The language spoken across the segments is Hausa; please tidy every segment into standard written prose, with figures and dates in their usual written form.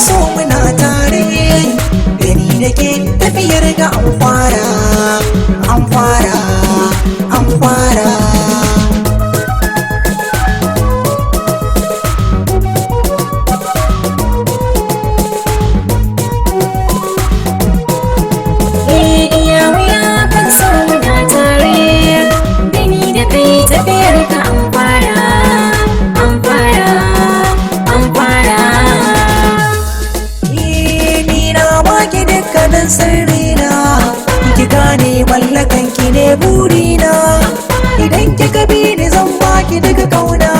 so muna tare da ni da ke tafiyar ga an fara an fara an fara. Sirrina ki gane mallakan ki ne burina, idan kika bi ni zan baki daga kauna.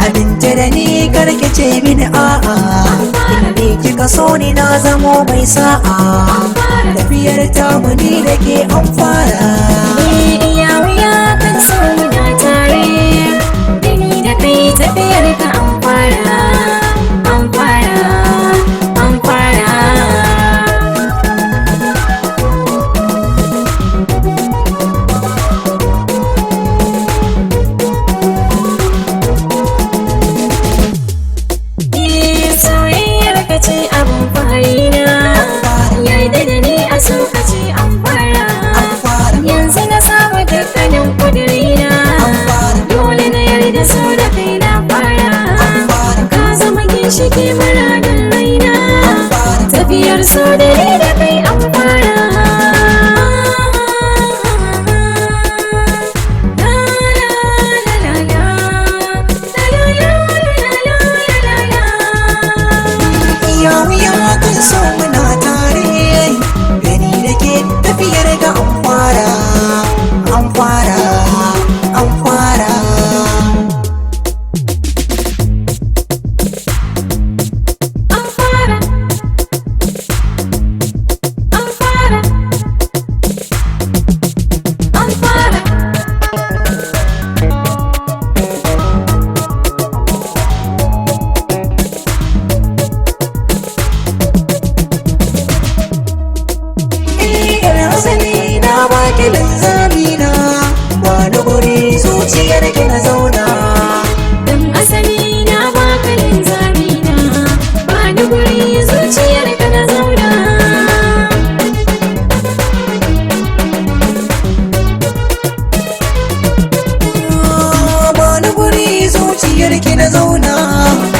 Aminta da ni karki ce mini a'a, inda kika so ni na zamo mai sa'a. Tafiyar tamu ni da ke an fara. Iya wuya kan so muna tare, da ni da kai tafiyar ka an fara an fara an fara. Shike muradin raina, tafiyar so da ni da kai an fara. Iya wuya kan so muna tare da ni da ke tafiyar ga an fara an fara an fara. Kilin zamina wani guri zuciyar ki na zauna. Dan asali na baka linzamina, wani guri zuciyar ka na zauna. Wani guri zuciyar ki na zauna,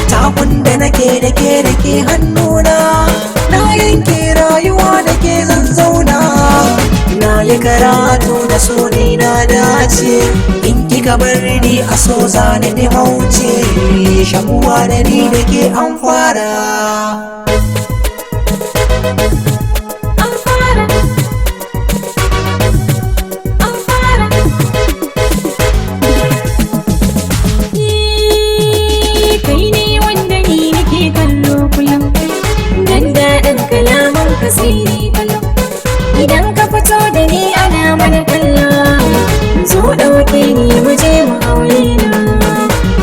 takun da nake da ke hannuna. Na yanke rayuwa da ke zan zauna, na yi karatu da so ni na dace. In kika bar ni a so zane da hauce, shakuwa da ni da ke an fara. Kai ne wanda ni nake kallo kullum, dan daɗin kalaman ka sai ni kallo. Idan ka fito da ni ana mana kallo, zo ɗauke ni mu je mu aure na.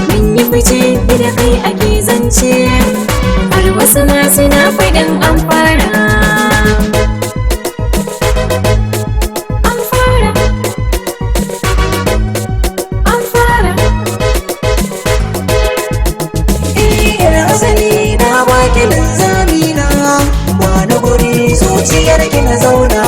Mun yi fice da kai ake zance, har wasu ma suna faɗin an fara. An fara an fara. Asali na baki linzamina, wani guri zuciyar ki na zauna.